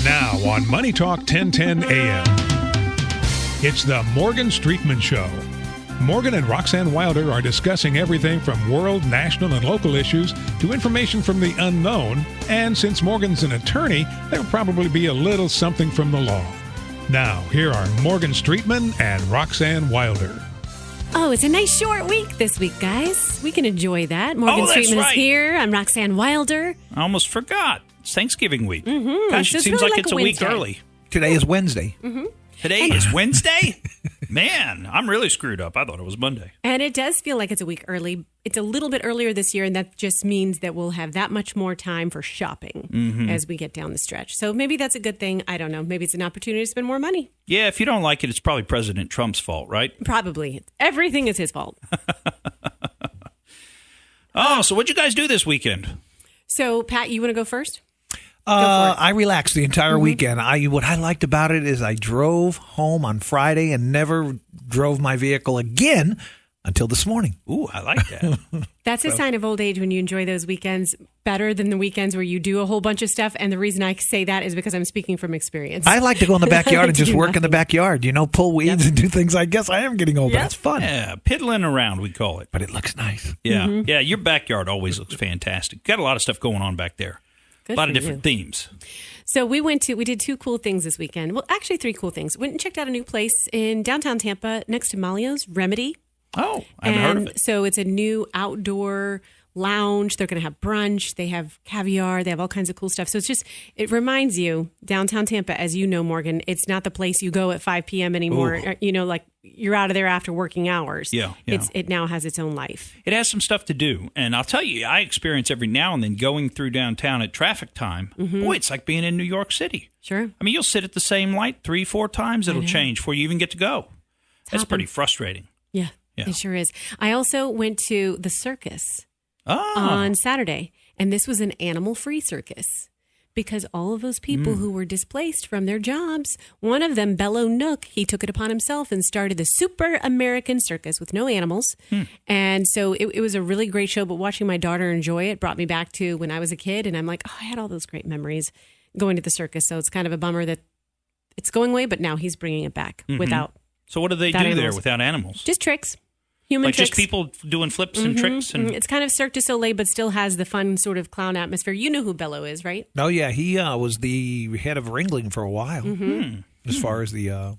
Now on Money Talk 1010 AM, it's the Morgan Streetman Show. Morgan and Roxanne Wilder are discussing everything from world, national, and local issues to information from the unknown. And since Morgan's an attorney, there'll probably be a little something from the law. Now, here are Morgan Streetman and Roxanne Wilder. Oh, it's a nice short week this week, guys. We can enjoy that. Morgan Streetman is here. I'm Roxanne Wilder. I almost forgot. It's Thanksgiving week. Mm-hmm. Gosh, So it seems really like it's a week Wednesday. early. Today is Wednesday. Mm-hmm. Today is Wednesday? Man, I'm really screwed up. I thought it was Monday. And it does feel like it's a week early. It's a little bit earlier this year, and that just means that we'll have that much more time for shopping as we get down the stretch. So maybe that's a good thing. I don't know. Maybe it's an opportunity to spend more money. Yeah, if you don't like it, it's probably President Trump's fault, right? Probably. Everything is his fault. So what'd you guys do this weekend? So, Pat, you want to go first? I relaxed the entire weekend. What I liked about it is I drove home on Friday and never drove my vehicle again until this morning. Ooh, I like that. That's a sign of old age when you enjoy those weekends better than the weekends where you do a whole bunch of stuff. And the reason I say that is because I'm speaking from experience. I like to go in the backyard and just do work in the nothing. backyard, pull weeds and do things. I guess I am getting old, but Yep. it's fun. Yeah, piddling around, we call it. But it looks nice. Yeah, yeah. Your backyard always looks fantastic. Got a lot of stuff going on back there. Good A lot for of different you. themes. So we did two cool things this weekend. Well, actually 3 cool things. Went and checked out a new place in downtown Tampa next to Malio's, Remedy. Oh, I haven't heard of it. So it's a new outdoor lounge. They're going to have brunch. They have caviar. They have all kinds of cool stuff. So it reminds you, downtown Tampa, as you know, Morgan, it's not the place you go at 5 p.m. anymore. Like you're out of there after working hours. Yeah. It now has its own life. It has some stuff to do. And I'll tell you, I experience every now and then going through downtown at traffic time. Boy, it's like being in New York City. Sure. I mean, you'll sit at the same light 3-4 times. It'll change before you even get to go. That's pretty frustrating. Yeah, Yeah. it sure is. I also went to the circus Oh. on Saturday, and this was an animal-free circus because all of those people who were displaced from their jobs, one of them, Bello Nook, he took it upon himself and started the Super American Circus with no animals. And so it was a really great show, but watching my daughter enjoy it brought me back to when I was a kid, and I'm like, I had all those great memories going to the circus, so it's kind of a bummer that it's going away, but now he's bringing it back without So what do they do without there animals. without animals? Just tricks. Human Like tricks. just people doing flips and tricks? And It's kind of Cirque du Soleil, but still has the fun sort of clown atmosphere. You know who Bello is, right? Oh, yeah. He was the head of Ringling for a while as far as the,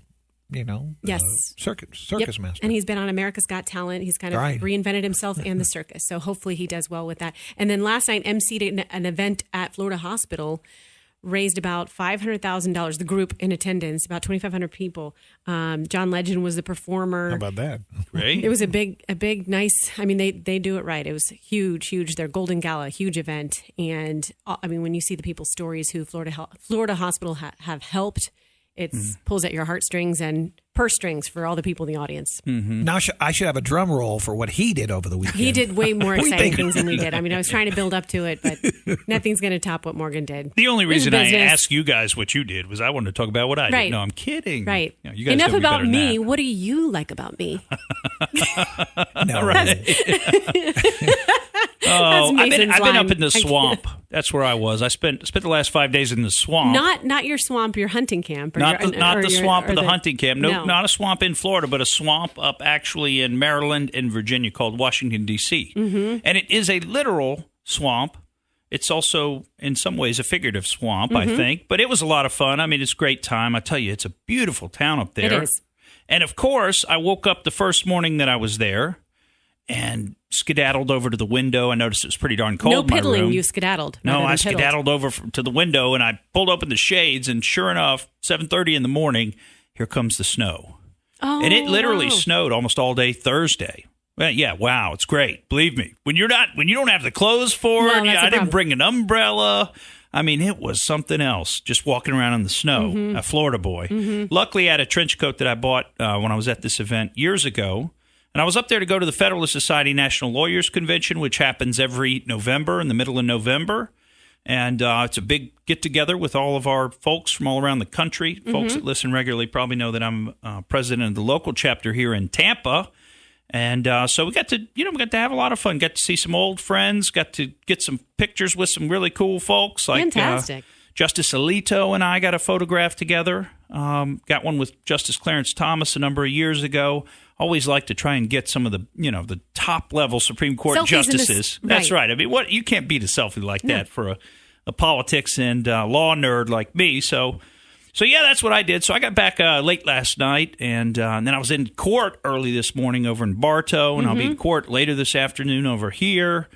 Yes. circus master. And he's been on America's Got Talent. He's kind of Right. reinvented himself and the circus. So hopefully he does well with that. And then last night, emceed an event at Florida Hospital, raised about $500,000. The group in attendance, about 2,500 people. John Legend was the performer. How about that? Great. It was a big, nice. I mean, they do it right. It was huge. Their Golden Gala, huge event. And I mean, when you see the people's stories who Florida Hospital have helped, it pulls at your heartstrings and purse strings for all the people in the audience. Now I should have a drum roll for what he did over the weekend. He did way more exciting things than we did. I mean, I was trying to build up to it, but nothing's going to top what Morgan did. The only reason I business. asked you guys what you did was I wanted to talk about what I Right. did. No, I'm kidding. Right. You know, you guys Enough gotta be about better than me. that. What do you like about me? No, right. Oh, I've been Mason's up line. in the swamp. That's where I was. I spent the last 5 days in the swamp. Not your swamp, your hunting camp. Or Not your, the, or your- swamp or of the hunting camp. No. Not a swamp in Florida, but a swamp up actually in Maryland and Virginia called Washington, D.C. And it is a literal swamp. It's also, in some ways, a figurative swamp, I think. But it was a lot of fun. I mean, it's a great time. I tell you, it's a beautiful town up there. It is. And, of course, I woke up the first morning that I was there and skedaddled over to the window. I noticed it was pretty darn cold No in my piddling, room. you skedaddled. No, rather I than piddled. skedaddled over to the window, and I pulled open the shades, and sure enough, 7:30 in the morning, here comes the snow. Oh, And it literally wow. snowed almost all day Thursday. Well, yeah, wow, it's great. Believe me, when you don't have the clothes for No, it, that's I the didn't problem. bring an umbrella. I mean, it was something else. Just walking around in the snow, a Florida boy. Luckily, I had a trench coat that I bought when I was at this event years ago, and I was up there to go to the Federalist Society National Lawyers Convention, which happens every November, in the middle of November. And it's a big get-together with all of our folks from all around the country. Folks that listen regularly probably know that I'm president of the local chapter here in Tampa. And so we got to have a lot of fun. Got to see some old friends. Got to get some pictures with some really cool folks. Like Fantastic. Justice Alito and I got a photograph together. Got one with Justice Clarence Thomas a number of years ago. Always like to try and get some of the the top level Supreme Court Selfies justices. That's right. I mean, you can't beat a selfie like that for a politics and law nerd like me. So yeah, that's what I did. So I got back late last night, and then I was in court early this morning over in Bartow, and I'll be in court later this afternoon over here.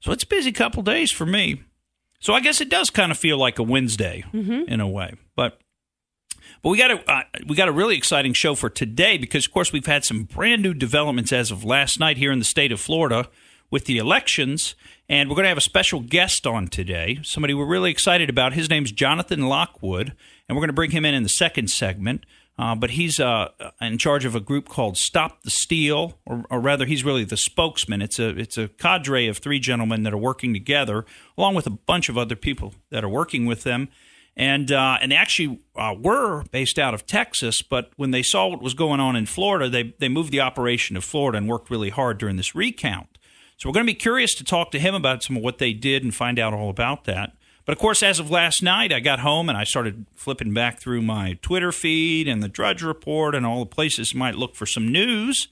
So it's a busy couple days for me. So I guess it does kind of feel like a Wednesday in a way, but we got a really exciting show for today because, of course, we've had some brand new developments as of last night here in the state of Florida with the elections, and we're going to have a special guest on today, somebody we're really excited about. His name's Jonathan Lockwood, and we're going to bring him in the second segment. But he's in charge of a group called Stop the Steal, or rather, he's really the spokesman. It's a cadre of three gentlemen that are working together, along with a bunch of other people that are working with them. And they actually were based out of Texas, but when they saw what was going on in Florida, they moved the operation to Florida and worked really hard during this recount. So we're going to be curious to talk to him about some of what they did and find out all about that. But, of course, as of last night, I got home and I started flipping back through my Twitter feed and the Drudge Report and all the places you might look for some news.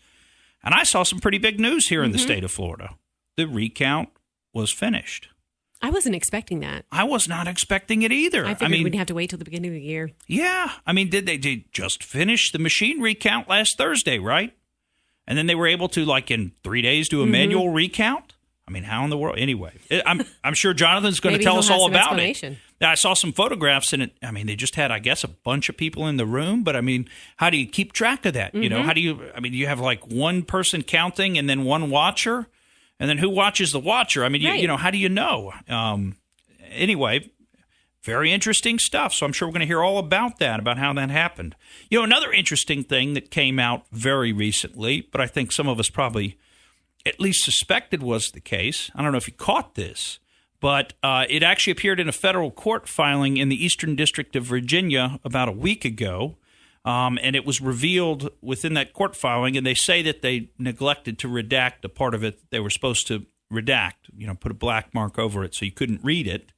And I saw some pretty big news here in the state of Florida. The recount was finished. I wasn't expecting that. I was not expecting it either. I figured we'd have to wait till the beginning of the year. Yeah. I mean, did they just finish the machine recount last Thursday, right? And then they were able to, like, in 3 days do a manual recount? I mean, how in the world? Anyway, I'm sure Jonathan's going to tell us all about it. I saw some photographs, and they just had, I guess, a bunch of people in the room. But, I mean, how do you keep track of that? You know, how do you – you have, like, one person counting and then one watcher? And then who watches the watcher? I mean, you know, how do you know? Anyway, very interesting stuff. So I'm sure we're going to hear all about that, about how that happened. You know, another interesting thing that came out very recently, but I think some of us probably at least suspected was the case. I don't know if you caught this, but it actually appeared in a federal court filing in the Eastern District of Virginia about a week ago. And it was revealed within that court filing, and they say that they neglected to redact a part of it that they were supposed to redact, put a black mark over it so you couldn't read it.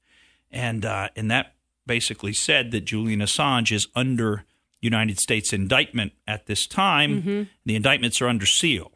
And that basically said that Julian Assange is under United States indictment at this time. The indictments are under seal.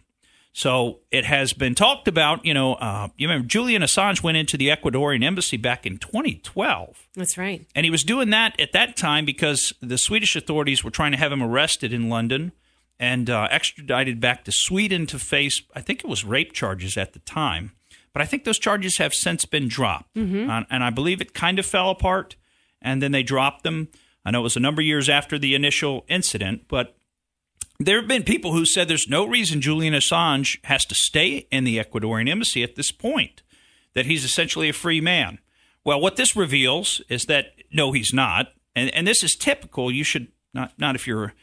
So it has been talked about, you remember Julian Assange went into the Ecuadorian embassy back in 2012. That's right. And he was doing that at that time because the Swedish authorities were trying to have him arrested in London and extradited back to Sweden to face, I think it was rape charges at the time. But I think those charges have since been dropped. And I believe it kind of fell apart, and then they dropped them. I know it was a number of years after the initial incident, but there have been people who said there's no reason Julian Assange has to stay in the Ecuadorian embassy at this point, that he's essentially a free man. Well, what this reveals is that, no, he's not. And this is typical. You should not if you're,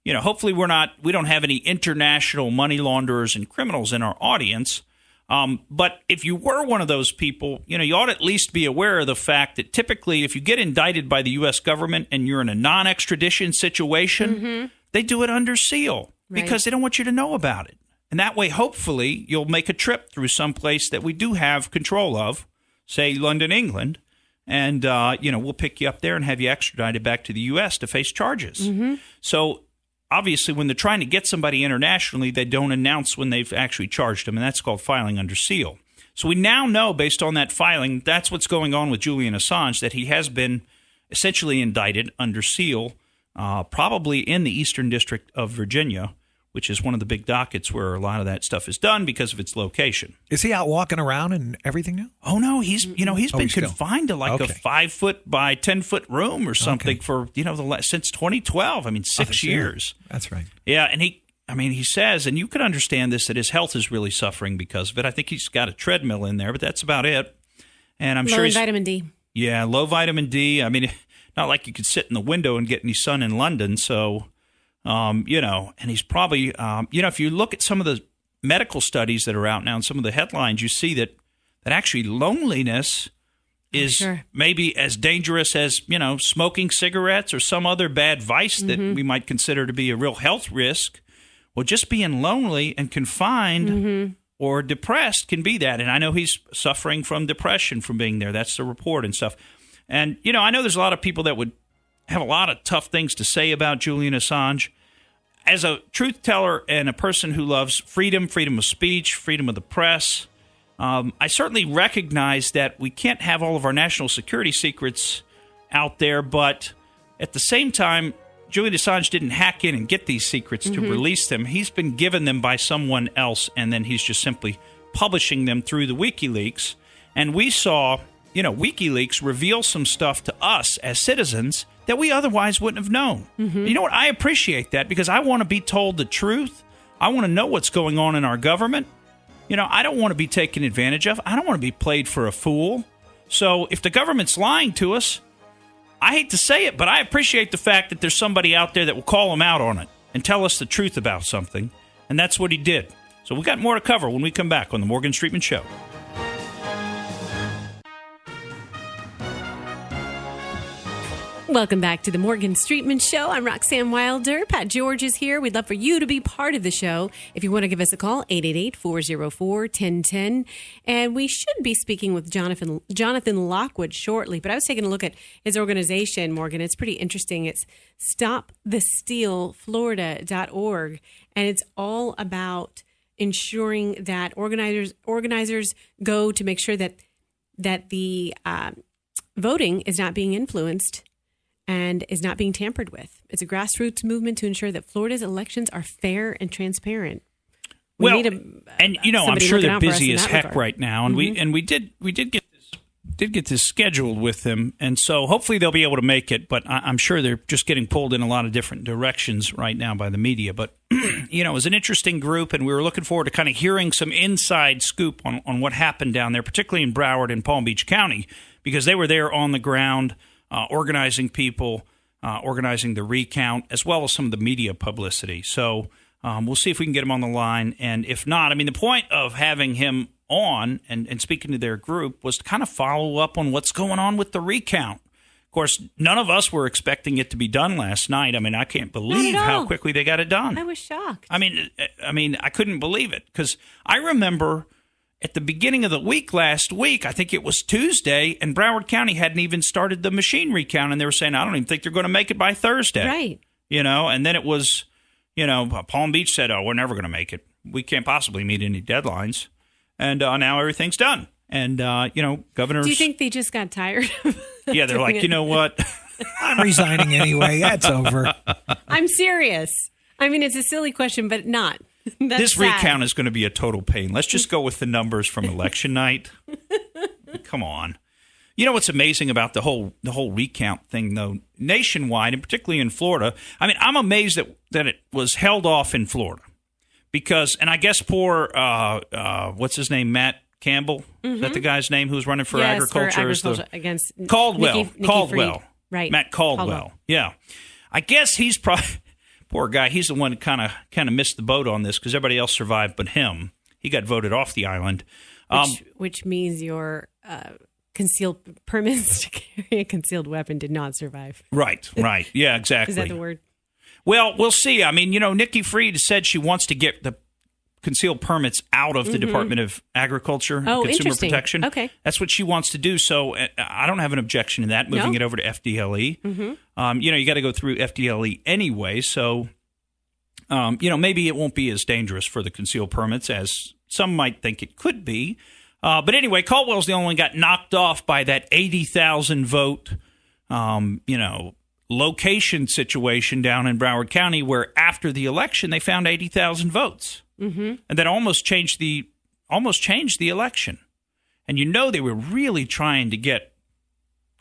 hopefully we don't have any international money launderers and criminals in our audience. But if you were one of those people, you ought to at least be aware of the fact that typically if you get indicted by the U.S. government and you're in a non-extradition situation, they do it under seal because they don't want you to know about it. And that way, hopefully, you'll make a trip through some place that we do have control of, say London, England, and, we'll pick you up there and have you extradited back to the U.S. to face charges. So, obviously, when they're trying to get somebody internationally, they don't announce when they've actually charged them, and that's called filing under seal. So we now know, based on that filing, that's what's going on with Julian Assange, that he has been essentially indicted under seal, probably in the Eastern District of Virginia, which is one of the big dockets where a lot of that stuff is done because of its location. Is he out walking around and everything now? Oh, no. He's been confined to like a 5-foot by 10-foot room or something for, since 2012. I mean, 6 years. That's right. Yeah. And he says, and you could understand this, that his health is really suffering because of it. I think he's got a treadmill in there, but that's about it. And I'm sure he's vitamin D. Yeah, low vitamin D. I mean, not like you could sit in the window and get any sun in London. So, and he's probably, if you look at some of the medical studies that are out now and some of the headlines, you see that actually loneliness is maybe as dangerous as, smoking cigarettes or some other bad vice that we might consider to be a real health risk. Well, just being lonely and confined or depressed can be that. And I know he's suffering from depression from being there. That's the report and stuff. And, I know there's a lot of people that would have a lot of tough things to say about Julian Assange. As a truth teller and a person who loves freedom of speech, freedom of the press, I certainly recognize that we can't have all of our national security secrets out there, but at the same time, Julian Assange didn't hack in and get these secrets to release them. He's been given them by someone else, and then he's just simply publishing them through the WikiLeaks. And we saw, WikiLeaks reveal some stuff to us as citizens that we otherwise wouldn't have known. You know what? I appreciate that because I want to be told the truth. I want to know what's going on in our government. I don't want to be taken advantage of. I don't want to be played for a fool. So if the government's lying to us, I hate to say it, but I appreciate the fact that there's somebody out there that will call them out on it and tell us the truth about something. And that's what he did. So we got more to cover when we come back on the Morgan Streetman Show. Welcome back to the Morgan Streetman Show. I'm Roxanne Wilder. Pat George is here. We'd love for you to be part of the show. If you want to give us a call, 888-404-1010. And we should be speaking with Jonathan Lockwood shortly. But I was taking a look at his organization, Morgan. It's pretty interesting. It's stopthestealflorida.org. And it's all about ensuring that organizers go to make sure that the voting is not being influenced and is not being tampered with. It's a grassroots movement to ensure that Florida's elections are fair and transparent. I'm sure they're busy as heck right now, and we did get this scheduled with them, and so hopefully they'll be able to make it. But I'm sure they're just getting pulled in a lot of different directions right now by the media. But it was an interesting group, and we were looking forward to kind of hearing some inside scoop on what happened down there, particularly in Broward and Palm Beach County, because they were there on the ground. Organizing people, organizing the recount, as well as some of the media publicity. So we'll see if we can get him on the line. And if not, the point of having him on and speaking to their group was to kind of follow up on what's going on with the recount. Of course, none of us were expecting it to be done last night. I can't believe how quickly they got it done. I was shocked. I couldn't believe it because I remember at the beginning of the week last week, I think it was Tuesday, and Broward County hadn't even started the machine recount, and they were saying, I don't even think they're going to make it by Thursday. Right. And then it was, Palm Beach said, oh, we're never going to make it. We can't possibly meet any deadlines. And now everything's done. And, governors. Do you think they just got tired? Yeah, they're like, you know what? I'm resigning anyway. That's over. I'm serious. It's a silly question, but not. This sad. recount is going to be a total pain. Let's just go with the numbers from election night. Come on. You know what's amazing about the whole recount thing, though, nationwide, and particularly in Florida? I'm amazed that it was held off in Florida because, and I guess poor, what's his name, Matt Campbell? Is that the guy's name who's running for agriculture? Against Caldwell. Nikki Caldwell. Fried. Right. Matt Caldwell. Yeah. I guess he's probably... Poor guy, he's the one who kind of missed the boat on this because everybody else survived but him. He got voted off the island. Which means your concealed permits to carry a concealed weapon did not survive. Right. Yeah, exactly. Is that the word? Well, we'll see. Nikki Fried said she wants to get the concealed permits out of the Department of Agriculture and Consumer Protection. Okay. That's what she wants to do. So I don't have an objection to that, moving it over to FDLE. You got to go through FDLE anyway. So, maybe it won't be as dangerous for the concealed permits as some might think it could be. But anyway, Caldwell's the only one got knocked off by that 80,000 vote, location situation down in Broward County where after the election they found 80,000 votes. And that almost changed the election. And they were really trying to get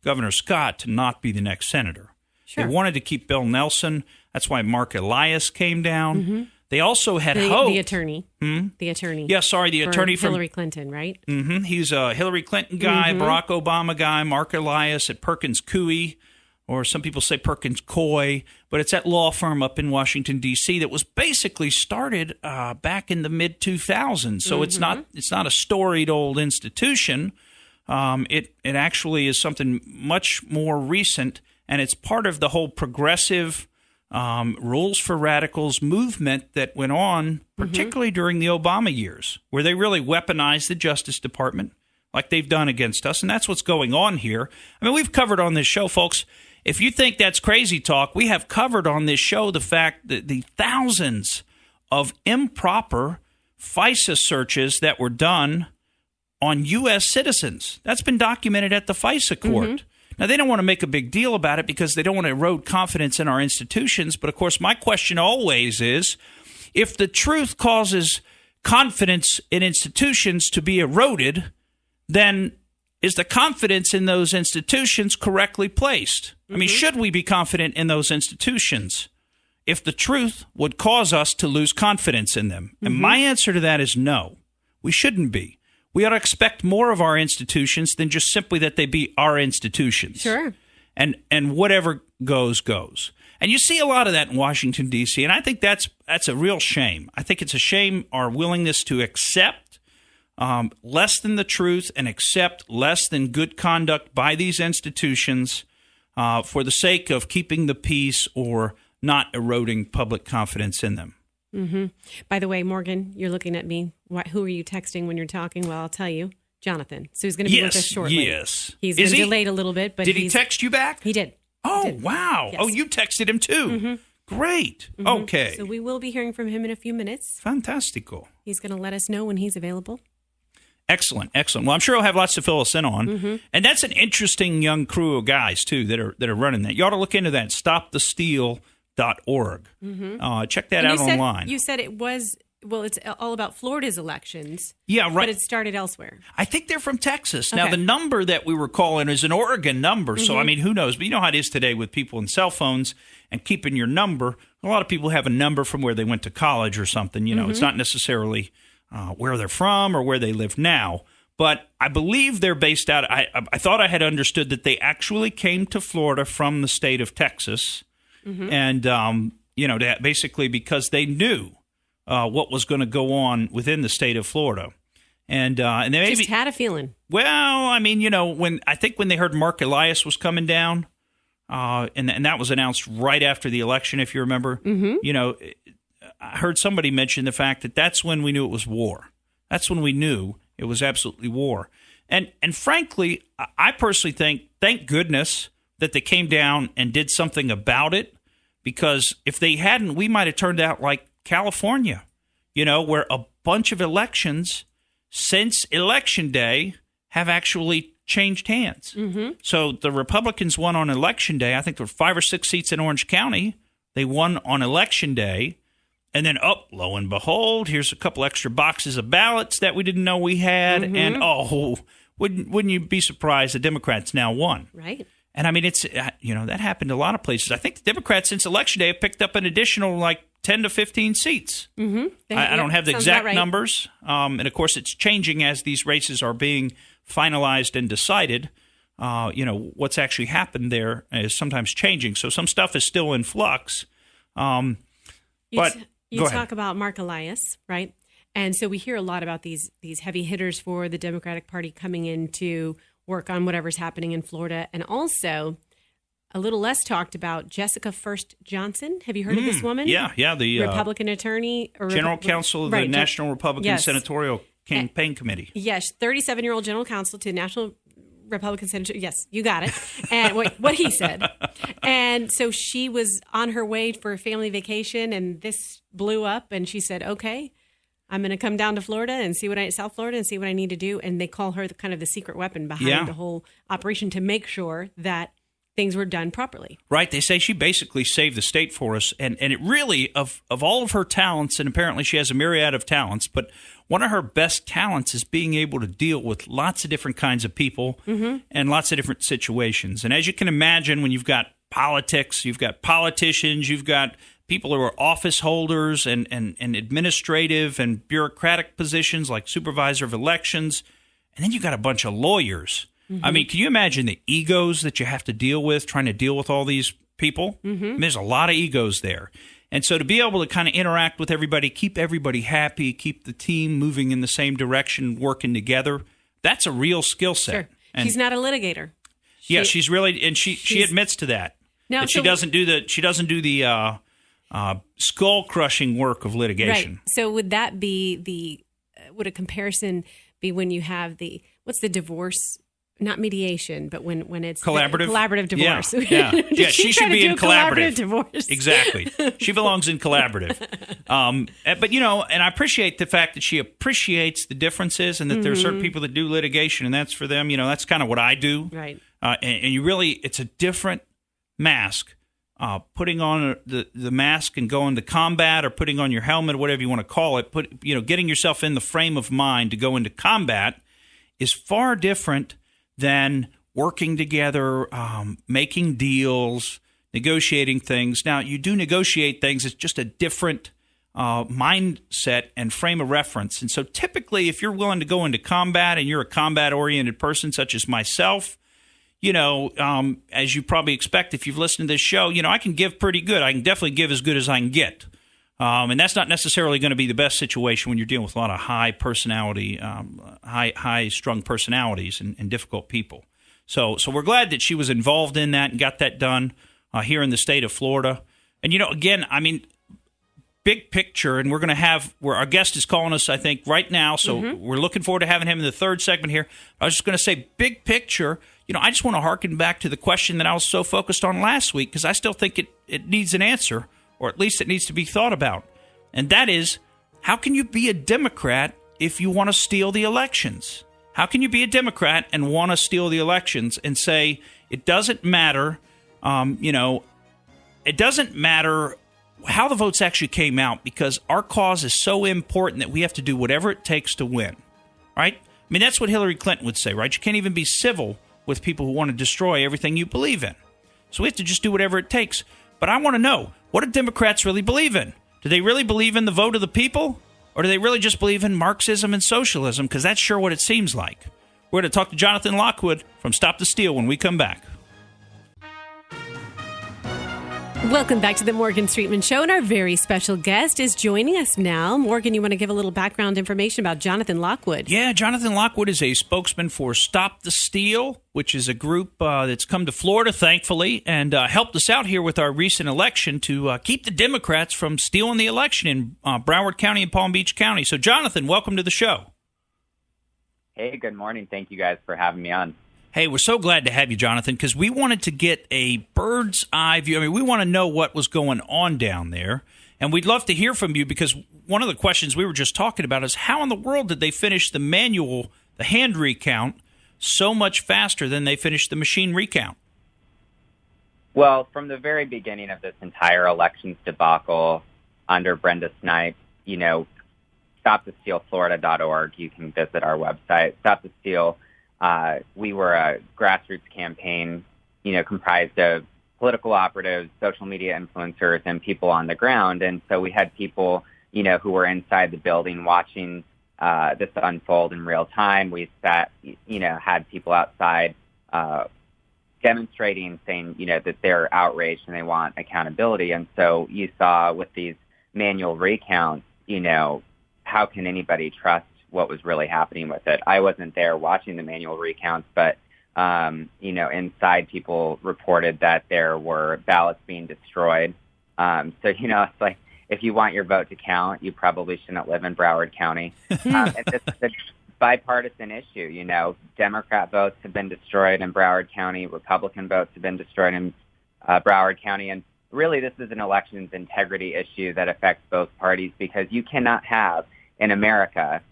Governor Scott to not be the next senator. Sure. They wanted to keep Bill Nelson. That's why Mark Elias came down. They also had hope. The attorney. The attorney. Yeah, sorry, the attorney from Hillary Clinton, right? He's a Hillary Clinton guy, Barack Obama guy, Mark Elias at Perkins Coie, or some people say Perkins Coie, but it's that law firm up in Washington, D.C. that was basically started back in the mid-2000s. So it's not a storied old institution. It actually is something much more recent, and it's part of the whole progressive Rules for Radicals movement that went on, particularly during the Obama years, where they really weaponized the Justice Department like they've done against us. And that's what's going on here. I mean, we've covered on this show, folks. If you think that's crazy talk, we have covered on this show the fact that the thousands of improper FISA searches that were done on U.S. citizens. That's been documented at the FISA court. Now, they don't want to make a big deal about it because they don't want to erode confidence in our institutions. But, of course, my question always is, if the truth causes confidence in institutions to be eroded, then is the confidence in those institutions correctly placed? I mean, should we be confident in those institutions if the truth would cause us to lose confidence in them? And my answer to that is no. We shouldn't be. We ought to expect more of our institutions than just simply that they be our institutions. Sure. And whatever goes, goes. And you see a lot of that in Washington, D.C., and I think that's a real shame. I think it's a shame our willingness to accept less than the truth and accept less than good conduct by these institutions for the sake of keeping the peace or not eroding public confidence in them. By the way, Morgan, you're looking at me. Who are you texting when you're talking? Well, I'll tell you. Jonathan. So he's going to be with us shortly. Yes. He's been delayed a little bit, but did he text you back? He did. Oh, he did. wow. Yes. Oh, you texted him too. Great. Okay. So we will be hearing from him in a few minutes. Fantastico. He's going to let us know when he's available. Excellent, excellent. Well, I'm sure he'll have lots to fill us in on. And that's an interesting young crew of guys, too, that are running that. You ought to look into that, stopthesteal.org. Check that out online. You said it was, well, it's all about Florida's elections. Yeah, right. But it started elsewhere. I think they're from Texas. Okay. Now, the number that we were calling is an Oregon number. So, I mean, who knows? But you know how it is today with people and cell phones and keeping your number. A lot of people have a number from where they went to college or something. You know, it's not necessarily where they're from or where they live now. But I believe they're based out. I thought I had understood that they actually came to Florida from the state of Texas. And, you know, basically because they knew what was going to go on within the state of Florida. And they maybe just had a feeling. Well, I mean, you know, when they heard Mark Elias was coming down, and that was announced right after the election, if you remember, you know, I heard somebody mention the fact that that's when we knew it was war. That's when we knew it was absolutely war. And frankly, I personally think, thank goodness that they came down and did something about it, because if they hadn't, we might have turned out like California, you know, where a bunch of elections since Election Day have actually changed hands. So the Republicans won on Election Day. I think there were 5 or 6 seats in Orange County. They won on Election Day. And then, lo and behold, here's a couple extra boxes of ballots that we didn't know we had. And, wouldn't you be surprised the Democrats now won? Right. And, I mean, it's, you know, that happened a lot of places. I think the Democrats since Election Day have picked up an additional, like, 10 to 15 seats. I don't have the exact numbers. And, of course, it's changing as these races are being finalized and decided. You know, what's actually happened there is sometimes changing. So some stuff is still in flux. You talk about Mark Elias, right? And so we hear a lot about these heavy hitters for the Democratic Party coming in to work on whatever's happening in Florida. And also a little less talked about, Jessica First Johnson. Have you heard of this woman? Yeah, the Republican attorney. Or General Counsel of the National Republican Senatorial Campaign Committee. Yes, 37-year-old General Counsel to National Republican Senator. Yes, you got it. And what he said. And so she was on her way for a family vacation, and this blew up, and she said, okay, I'm going to come down to Florida and South Florida and see what I need to do. And they call her the secret weapon behind the whole operation to make sure that things were done properly. Right. They say she basically saved the state for us. And it really, of all of her talents, and apparently she has a myriad of talents, but one of her best talents is being able to deal with lots of different kinds of people and lots of different situations. And as you can imagine, when you've got politics, you've got politicians, you've got people who are office holders and administrative and bureaucratic positions like supervisor of elections, and then you've got a bunch of lawyers. I mean, can you imagine the egos that you have to deal with trying to deal with all these people? I mean, there's a lot of egos there. And so to be able to kind of interact with everybody, keep everybody happy, keep the team moving in the same direction, working together, that's a real skill set. Sure. And she's not a litigator. She's really, and she admits to that. Now, she doesn't do the skull crushing work of litigation. Right. So would that be would a comparison be when you have what's the divorce? Not mediation, but when it's collaborative divorce. Yeah. She should be in collaborative divorce. Exactly. She belongs in collaborative. But and I appreciate the fact that she appreciates the differences and that there are certain people that do litigation, and that's for them. That's kind of what I do. Right. And you really, it's a different mask. Putting on the mask and going to combat, or putting on your helmet, whatever you want to call it. Getting yourself in the frame of mind to go into combat is far different than working together, making deals, negotiating things. Now, you do negotiate things. It's just a different mindset and frame of reference. And so typically, if you're willing to go into combat and you're a combat-oriented person such as myself, as you probably expect if you've listened to this show, I can give pretty good. I can definitely give as good as I can get. And that's not necessarily going to be the best situation when you're dealing with a lot of high personality, high-strung personalities and difficult people. So we're glad that she was involved in that and got that done here in the state of Florida. And, again, big picture, and we're going to have where our guest is calling us, I think, right now. So we're looking forward to having him in the third segment here. I was just going to say big picture. I just want to harken back to the question that I was so focused on last week because I still think it needs an answer. Or at least it needs to be thought about. And that is, how can you be a Democrat if you want to steal the elections? How can you be a Democrat and want to steal the elections and say it doesn't matter, it doesn't matter how the votes actually came out because our cause is so important that we have to do whatever it takes to win, right? That's what Hillary Clinton would say, right? You can't even be civil with people who want to destroy everything you believe in. So we have to just do whatever it takes. But I want to know, what do Democrats really believe in? Do they really believe in the vote of the people? Or do they really just believe in Marxism and socialism? Because that's sure what it seems like. We're going to talk to Jonathan Lockwood from Stop the Steal when we come back. Welcome back to the Morgan Streetman Show, and our very special guest is joining us now. Morgan, you want to give a little background information about Jonathan Lockwood? Yeah, Jonathan Lockwood is a spokesman for Stop the Steal, which is a group that's come to Florida, thankfully, and helped us out here with our recent election to keep the Democrats from stealing the election in Broward County and Palm Beach County. So, Jonathan, welcome to the show. Hey, good morning. Thank you guys for having me on. Hey, we're so glad to have you, Jonathan, because we wanted to get a bird's eye view. We want to know what was going on down there, and we'd love to hear from you because one of the questions we were just talking about is how in the world did they finish the hand recount, so much faster than they finished the machine recount? Well, from the very beginning of this entire elections debacle under Brenda Snipes, StopTheStealFlorida.org, you can visit our website, Stop the Steal. We were a grassroots campaign, comprised of political operatives, social media influencers, and people on the ground. And so we had people, who were inside the building watching this unfold in real time. We had people outside demonstrating, saying, that they're outraged and they want accountability. And so you saw with these manual recounts, how can anybody trust what was really happening with it? I wasn't there watching the manual recounts, but, inside people reported that there were ballots being destroyed. So, it's like, if you want your vote to count, you probably shouldn't live in Broward County. And this is a bipartisan issue. Democrat votes have been destroyed in Broward County. Republican votes have been destroyed in Broward County. And really, this is an elections integrity issue that affects both parties because you cannot have in America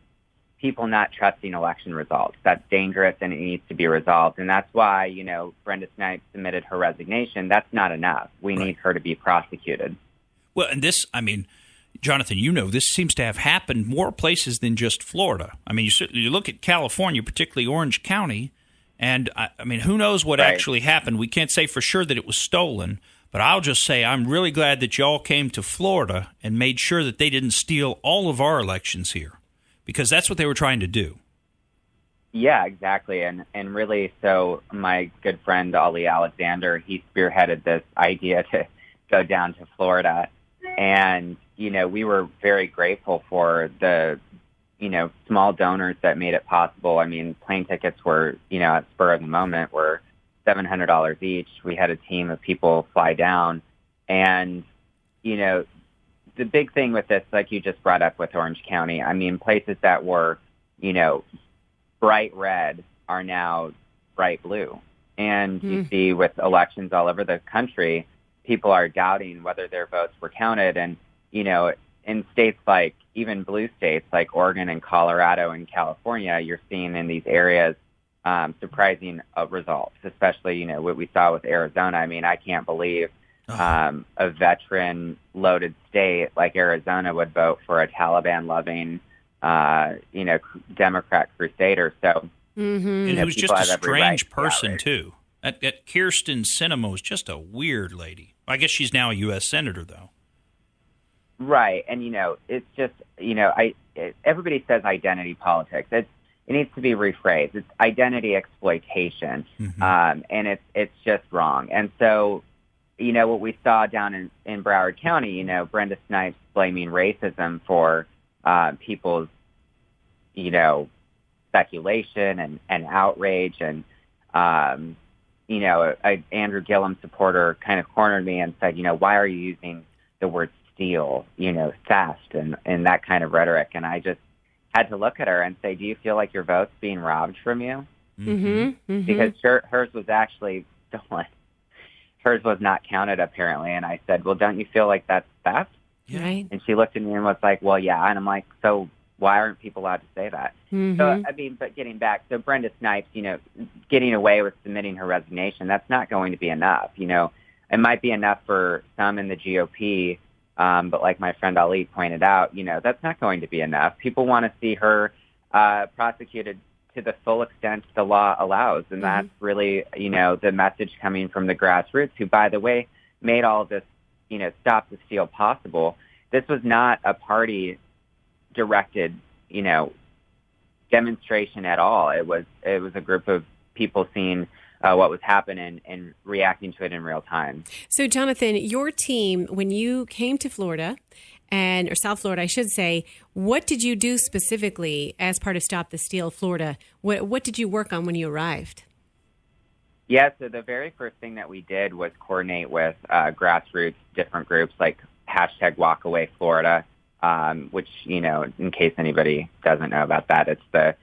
people not trusting election results. That's dangerous and it needs to be resolved. And that's why, Brenda Snipes submitted her resignation. That's not enough. We need her to be prosecuted. Well, and this, Jonathan, this seems to have happened more places than just Florida. You look at California, particularly Orange County, and who knows what actually happened. We can't say for sure that it was stolen, but I'll just say I'm really glad that y'all came to Florida and made sure that they didn't steal all of our elections here. Because that's what they were trying to do. Yeah, exactly. And really, so my good friend, Ali Alexander, he spearheaded this idea to go down to Florida. And, we were very grateful for the, small donors that made it possible. Plane tickets were, at spur of the moment were $700 each. We had a team of people fly down. And, the big thing with this, like you just brought up with Orange County, I mean, places that were, bright red are now bright blue. And you see with elections all over the country, people are doubting whether their votes were counted. And, in states like even blue states like Oregon and Colorado and California, you're seeing in these areas surprising results, especially, what we saw with Arizona. I mean, I can't believe a veteran-loaded state like Arizona would vote for a Taliban-loving, Democrat crusader. So, and who's just a strange person, too. That Kirsten Sinema was just a weird lady. I guess she's now a U.S. Senator, though. Right. And, it's just, everybody says identity politics. It needs to be rephrased. It's identity exploitation. And it's just wrong. And so, what we saw down in Broward County, Brenda Snipes blaming racism for people's, speculation and outrage. And, Andrew Gillum supporter kind of cornered me and said, why are you using the word steal, theft and that kind of rhetoric? And I just had to look at her and say, do you feel like your vote's being robbed from you? Because hers was actually stolen. Hers was not counted, apparently. And I said, well, don't you feel like that's theft? Right. And she looked at me and was like, well, yeah. And I'm like, so why aren't people allowed to say that? So, I mean, but getting back, so Brenda Snipes, getting away with submitting her resignation, that's not going to be enough. It might be enough for some in the GOP, but like my friend Ali pointed out, that's not going to be enough. People want to see her prosecuted to the full extent the law allows. And that's really, the message coming from the grassroots, who, by the way, made all of this, Stop the Steal possible. This was not a party-directed, demonstration at all. It was a group of people seeing what was happening and reacting to it in real time. So, Jonathan, your team, when you came to Florida, or South Florida, I should say, what did you do specifically as part of Stop the Steal Florida? What did you work on when you arrived? Yeah, so the very first thing that we did was coordinate with grassroots, different groups like #WalkAwayFlorida, which, in case anybody doesn't know about that, it's the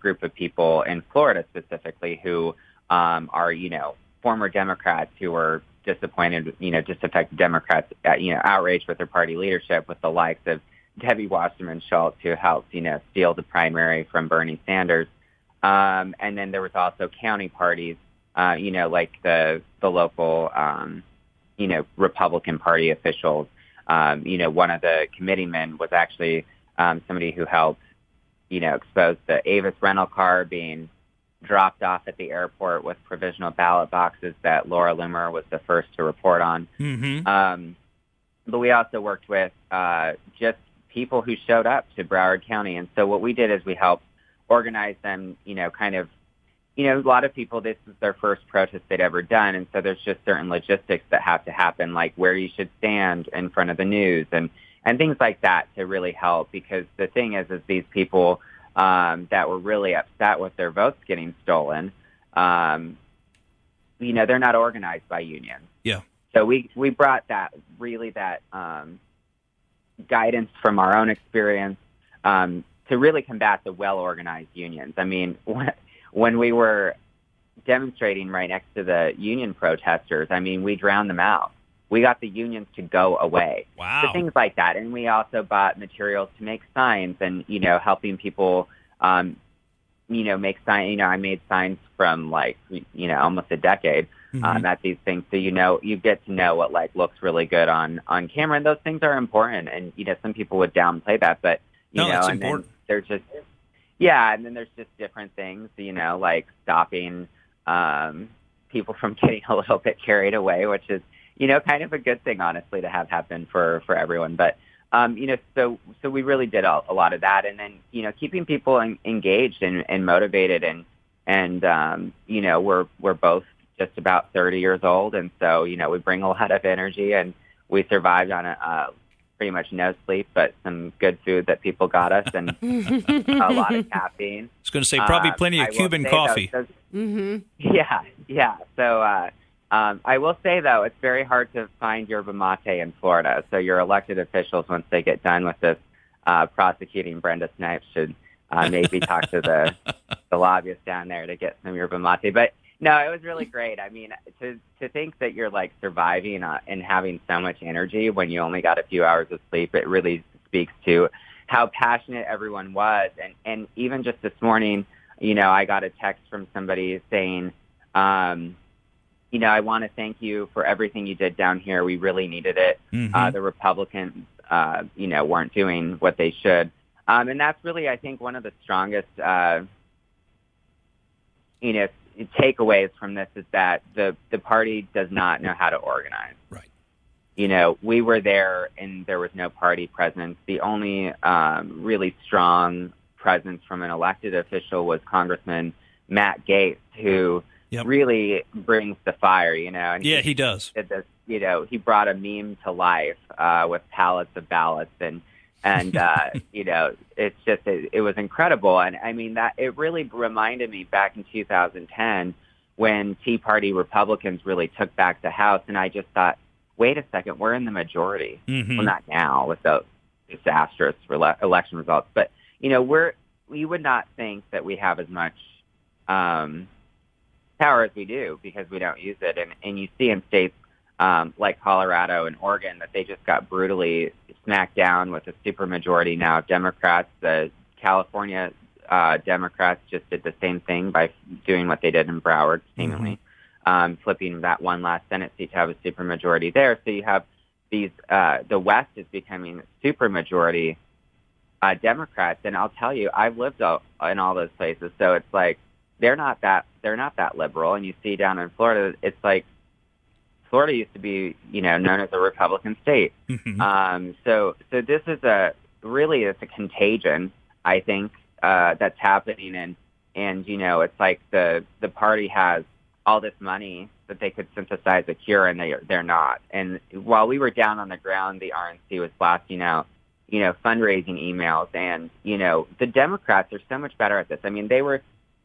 group of people in Florida specifically who are, former Democrats who were disappointed, disaffected Democrats, outraged with their party leadership, with the likes of Debbie Wasserman Schultz, who helped, steal the primary from Bernie Sanders. And then there was also county parties, like the local, Republican Party officials. One of the committeemen was actually somebody who helped, expose the Avis rental car being dropped off at the airport with provisional ballot boxes that Laura Loomer was the first to report on. But we also worked with just people who showed up to Broward County. And so what we did is we helped organize them, a lot of people, this is their first protest they'd ever done. And so there's just certain logistics that have to happen, like where you should stand in front of the news and things like that to really help. Because the thing is these people that were really upset with their votes getting stolen, they're not organized by unions. Yeah. So we brought that guidance from our own experience to really combat the well-organized unions. I mean, when we were demonstrating right next to the union protesters, I mean, we drowned them out. We got the unions to go away. Wow. So things like that. And we also bought materials to make signs and, helping people, make signs. I made signs from almost a decade at these things. So, you get to know what looks really good on camera. And those things are important. And, some people would downplay that, but, that's and important. then they're just, yeah. And then there's just different things, like stopping people from getting a little bit carried away, which is, kind of a good thing, honestly, to have happen for everyone. But, so we really did a lot of that. And then, keeping people engaged and motivated. And we're both just about 30 years old. And so, we bring a lot of energy, and we survived on pretty much no sleep, but some good food that people got us, and a lot of caffeine. I was going to say probably plenty of Cuban coffee. Yeah. So I will say, though, it's very hard to find yerba mate in Florida. So your elected officials, once they get done with this, prosecuting Brenda Snipes, should maybe talk to the lobbyists down there to get some yerba mate. But no, it was really great. I mean, to think that you're like surviving and having so much energy when you only got a few hours of sleep, it really speaks to how passionate everyone was. And even just this morning, I got a text from somebody saying, I want to thank you for everything you did down here. We really needed it. Mm-hmm. The Republicans, weren't doing what they should. And that's really, I think, one of the strongest, takeaways from this is that the party does not know how to organize. Right. We were there and there was no party presence. The only really strong presence from an elected official was Congressman Matt Gaetz, who really brings the fire, And he does. Did this, he brought a meme to life with pallets of ballots and it's just, it was incredible. And I mean, that it really reminded me back in 2010 when Tea Party Republicans really took back the House. And I just thought, wait a second, we're in the majority. Mm-hmm. Well, not now with the disastrous election results, but we would not think that we have as much power as we do because we don't use it. And you see in states like Colorado and Oregon that they just got brutally smacked down with a supermajority now of Democrats. The California Democrats just did the same thing by doing what they did in Broward, seemingly, flipping that one last Senate seat to have a supermajority there. So you have these, the West is becoming supermajority Democrats. And I'll tell you, I've lived in all those places. So it's like, they're not that liberal. And you see down in Florida, it's like, Florida used to be, known as a Republican state. Mm-hmm. So this is it's a contagion, I think, that's happening. And it's like the party has all this money that they could synthesize a cure, and they're not. And while we were down on the ground, the RNC was blasting out, fundraising emails. And, the Democrats are so much better at this. I mean,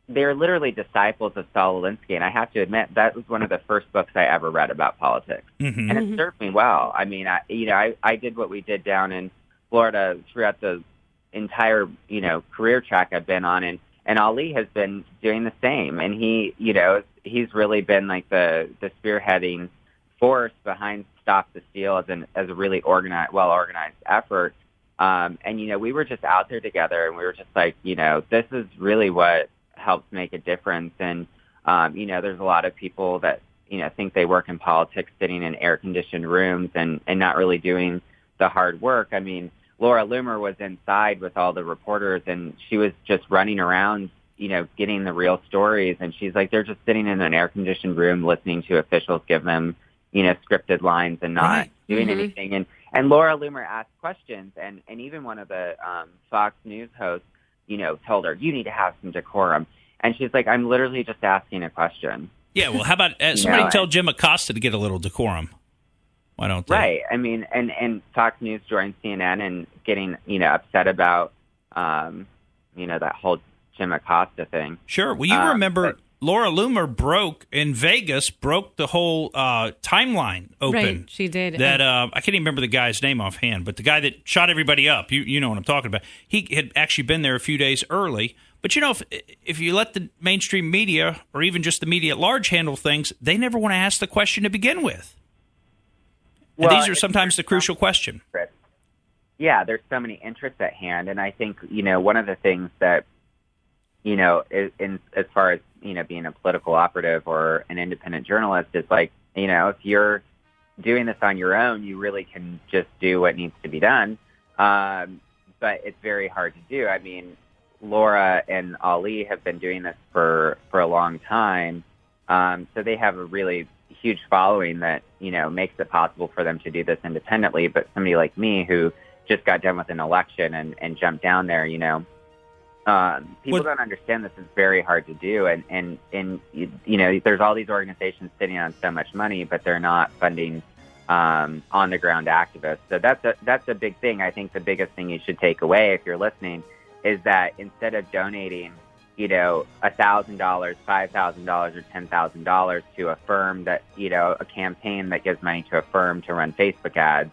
they're literally disciples of Saul Alinksy, and I have to admit that was one of the first books I ever read about politics, mm-hmm. and it served me well. I mean, I did what we did down in Florida throughout the entire career track I've been on, and Ali has been doing the same, and he's really been like the spearheading force behind Stop the Steal as a really well organized effort. And we were just out there together, and we were just like, this is really what helps make a difference. And there's a lot of people that think they work in politics sitting in air-conditioned rooms and not really doing the hard work. I mean, Laura Loomer was inside with all the reporters, and she was just running around getting the real stories. And she's like, they're just sitting in an air-conditioned room listening to officials give them scripted lines and not doing anything. And Laura Loomer asked questions, and even one of the Fox News hosts told her, you need to have some decorum. And she's like, I'm literally just asking a question. Yeah, well, how about somebody tell Jim Acosta to get a little decorum? Why don't they? Right. I mean, and Fox News joined CNN and getting, upset about, that whole Jim Acosta thing. Sure. Well, you remember Laura Loomer broke the whole timeline open. Right, she did. That I can't even remember the guy's name offhand, but the guy that shot everybody up, you know what I'm talking about. He had actually been there a few days early. But if you let the mainstream media or even just the media at large handle things, they never want to ask the question to begin with. And these are sometimes the crucial question. Yeah, there's so many interests at hand, and I think one of the things that as far as being a political operative or an independent journalist is like, if you're doing this on your own, you really can just do what needs to be done. But it's very hard to do. I mean, Laura and Ali have been doing this for a long time. So they have a really huge following that, makes it possible for them to do this independently. But somebody like me who just got done with an election and jumped down there, people don't understand this is very hard to do. And there's all these organizations sitting on so much money, but they're not funding on the ground activists. So that's a big thing. I think the biggest thing you should take away if you're listening is that instead of donating, $1,000, $5,000, or $10,000 to a firm that, a campaign that gives money to a firm to run Facebook ads,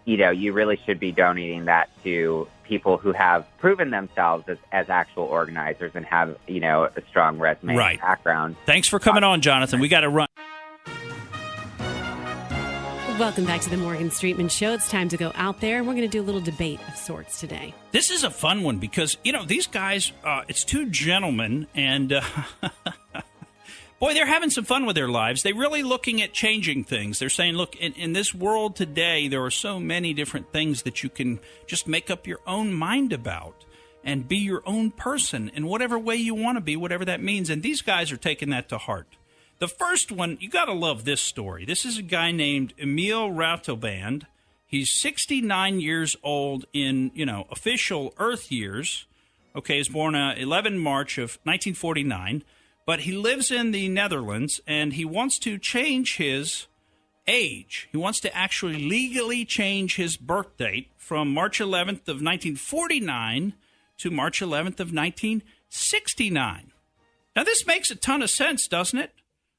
you really should be donating that to people who have proven themselves as actual organizers and have, a strong resume and background. Thanks for coming on, Jonathan. We got to run. Welcome back to the Morgan Streetman Show. It's time to go out there. We're going to do a little debate of sorts today. This is a fun one because, these guys, it's two gentlemen, and boy, they're having some fun with their lives. They're really looking at changing things. They're saying, look, in this world today, there are so many different things that you can just make up your own mind about and be your own person in whatever way you want to be, whatever that means. And these guys are taking that to heart. The first one, you got to love this story. This is a guy named Emil Rautelband. He's 69 years old in, official Earth years. Okay, he was born 11 March of 1949. But he lives in the Netherlands, and he wants to change his age. He wants to actually legally change his birth date from March 11th of 1949 to March 11th of 1969. Now, this makes a ton of sense, doesn't it?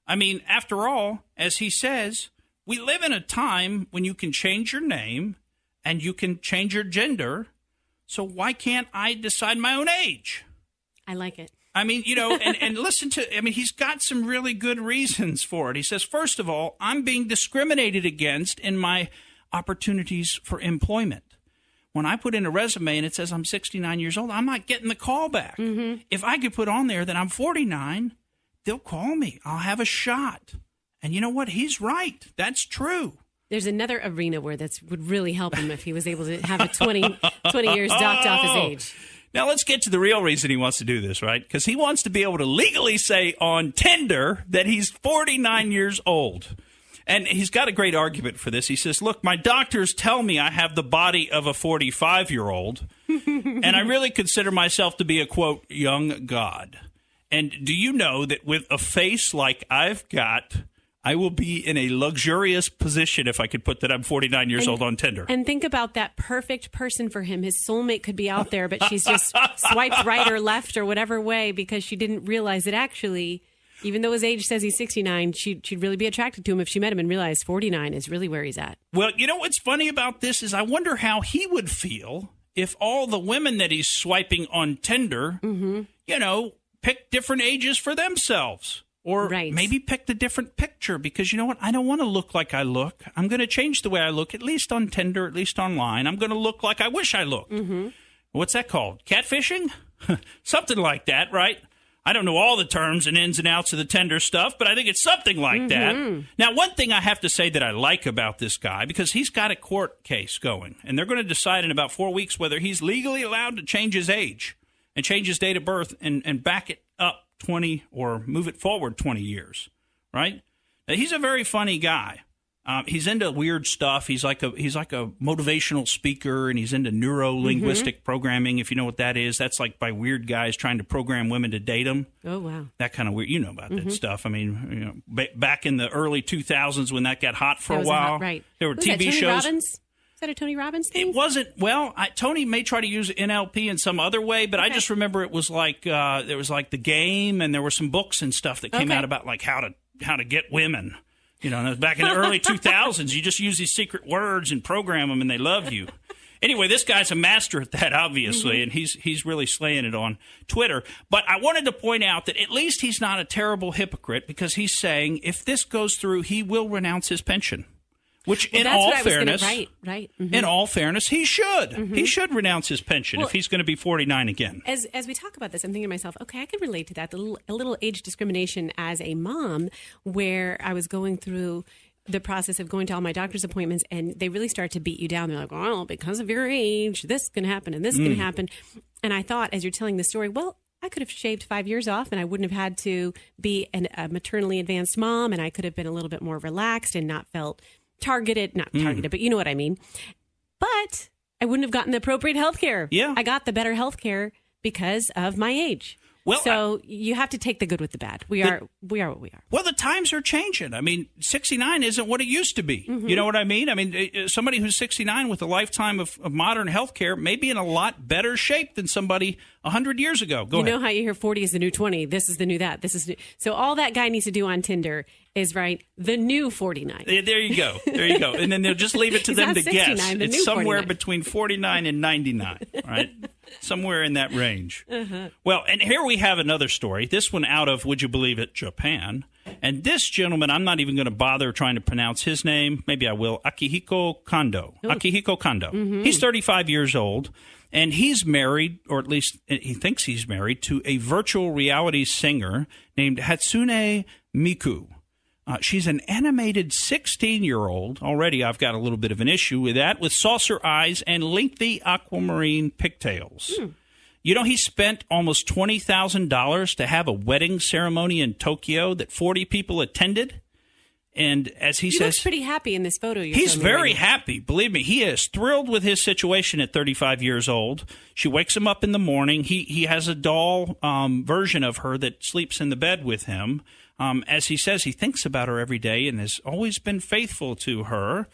I mean, after all, as he says, we live in a time when you can change your name and you can change your gender. So why can't I decide my own age? I like it. I mean, and listen to, he's got some really good reasons for it. He says, first of all, I'm being discriminated against in my opportunities for employment. When I put in a resume and it says I'm 69 years old, I'm not getting the call back. Mm-hmm. If I could put on there that I'm 49, they'll call me. I'll have a shot. And you know what? He's right. That's true. There's another arena where that would really help him if he was able to have a 20 years docked off his age. Now, let's get to the real reason he wants to do this, right? Because he wants to be able to legally say on Tinder that he's 49 years old. And he's got a great argument for this. He says, look, my doctors tell me I have the body of a 45-year-old, and I really consider myself to be a, quote, young god. And do you know that with a face like I've got, I will be in a luxurious position if I could put that I'm 49 years old on Tinder. And think about that perfect person for him. His soulmate could be out there, but she's just swiped right or left or whatever way because she didn't realize that actually, even though his age says he's 69, she'd really be attracted to him if she met him and realized 49 is really where he's at. Well, you know what's funny about this is I wonder how he would feel if all the women that he's swiping on Tinder, pick different ages for themselves. Or maybe pick the different picture because, you know what, I don't want to look like I look. I'm going to change the way I look, at least on Tinder, at least online. I'm going to look like I wish I looked. Mm-hmm. What's that called? Catfishing? Something like that, right? I don't know all the terms and ins and outs of the Tinder stuff, but I think it's something like that. Now, one thing I have to say that I like about this guy, because he's got a court case going, and they're going to decide in about 4 weeks whether he's legally allowed to change his age and change his date of birth and back it up 20 or move it forward 20 years, right? Now, he's a very funny guy. He's into weird stuff. He's like a motivational speaker, and he's into neuro-linguistic programming, if you know what that is. That's like by weird guys trying to program women to date them. Oh, wow. That kind of weird. You know about that stuff. I mean, back in the early 2000s when that got hot for a while. There were TV shows. Robbins? Is that a Tony Robbins thing? It wasn't. Well, Tony may try to use NLP in some other way, but I just remember it was like there was like The Game, and there were some books and stuff that came out about like how to get women. Back in the early 2000s, you just use these secret words and program them, and they love you. Anyway, this guy's a master at that, obviously, and he's really slaying it on Twitter. But I wanted to point out that at least he's not a terrible hypocrite because he's saying if this goes through, he will renounce his pension. Which, in all fairness, in all fairness, he should. He should renounce his pension if he's going to be 49 again. As we talk about this, I'm thinking to myself, okay, I can relate to that. A little age discrimination as a mom, where I was going through the process of going to all my doctor's appointments, and they really start to beat you down. They're like, well, because of your age, this can happen and this can happen. And I thought, as you're telling the story, well, I could have shaved 5 years off, and I wouldn't have had to be a maternally advanced mom, and I could have been a little bit more relaxed and not felt not targeted, but you know what I mean. But I wouldn't have gotten the appropriate health care. Yeah. I got the better health care because of my age. Well, so you have to take the good with the bad. We are what we are. Well, the times are changing. I mean, 69 isn't what it used to be. You know what I mean? I mean, somebody who's 69 with a lifetime of modern healthcare may be in a lot better shape than somebody 100 years ago. Go ahead. You know how you hear 40 is the new 20. This is the new that. This is new. So all that guy needs to do on Tinder is write the new 49. There you go. There you go. And then they'll just leave it to them to guess. It's somewhere between 49 and 99, right? Somewhere in that range. Well, and here we have another story. This one out of, would you believe it, Japan. And this gentleman, I'm not even going to bother trying to pronounce his name. Maybe I will. Akihiko Kondo. Ooh. Akihiko Kondo. He's 35 years old, and he's married, or at least he thinks he's married, to a virtual reality singer named Hatsune Miku. She's an animated 16-year-old. Already I've got a little bit of an issue with that, with saucer eyes and lengthy aquamarine pigtails. You know, he spent almost $20,000 to have a wedding ceremony in Tokyo that 40 people attended. And as he says, looks pretty happy in this photo. He's very happy. Believe me, he is thrilled with his situation at 35 years old. She wakes him up in the morning. He has a doll version of her that sleeps in the bed with him. As he says, he thinks about her every day and has always been faithful to her.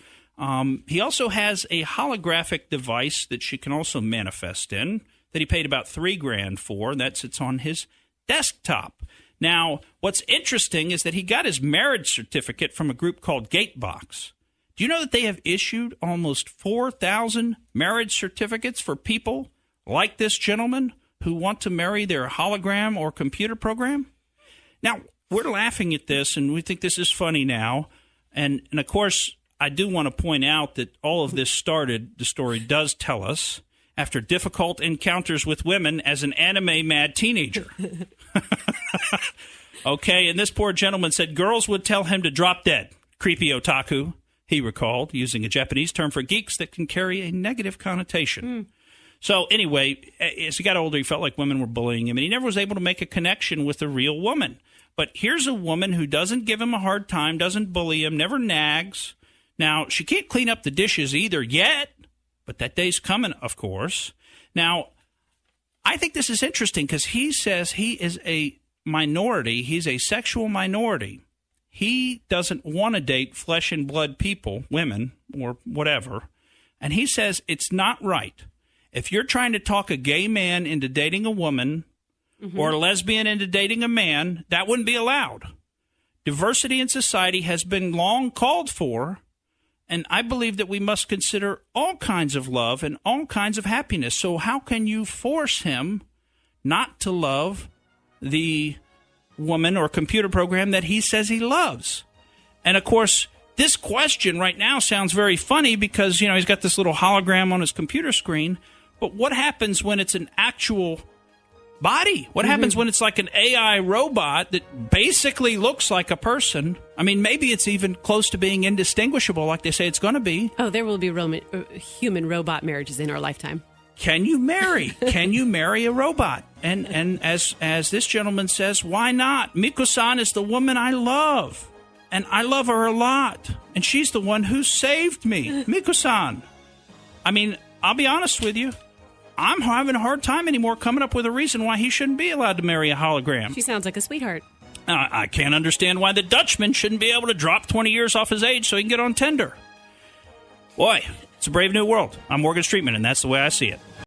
He also has a holographic device that she can also manifest in, that he paid about $3,000 for, and that sits on his desktop. Now, what's interesting is that he got his marriage certificate from a group called Gatebox. Do you know that they have issued almost 4,000 marriage certificates for people like this gentleman who want to marry their hologram or computer program? Now, we're laughing at this, and we think this is funny now. And of course, I do want to point out that all of this started, the story does tell us, after difficult encounters with women as an anime-mad teenager. Okay, and this poor gentleman said girls would tell him to drop dead. Creepy otaku, he recalled, using a Japanese term for geeks that can carry a negative connotation. So anyway, as he got older, he felt like women were bullying him, and he never was able to make a connection with a real woman. But here's a woman who doesn't give him a hard time, doesn't bully him, never nags. Now, she can't clean up the dishes either yet, but that day's coming, of course. Now, I think this is interesting because he says he is a minority. He's a sexual minority. He doesn't want to date flesh and blood people, women, or whatever. And he says it's not right. If you're trying to talk a gay man into dating a woman or a lesbian into dating a man, that wouldn't be allowed. Diversity in society has been long called for, and I believe that we must consider all kinds of love and all kinds of happiness. So how can you force him not to love the woman or computer program that he says he loves? And, of course, this question right now sounds very funny because, you know, he's got this little hologram on his computer screen. But what happens when it's an actual body? What happens when it's like an AI robot that basically looks like a person? I mean, maybe it's even close to being indistinguishable like they say it's going to be. Oh, there will be human-robot marriages in our lifetime. Can you marry? Can you marry a robot? And as this gentleman says, why not? Miko-san is the woman I love, and I love her a lot, and she's the one who saved me. Miko-san. I mean, I'll be honest with you. I'm having a hard time anymore coming up with a reason why he shouldn't be allowed to marry a hologram. She sounds like a sweetheart. I can't understand why the Dutchman shouldn't be able to drop 20 years off his age so he can get on Tinder. Boy, it's a brave new world. I'm Morgan Streetman, and that's the way I see it.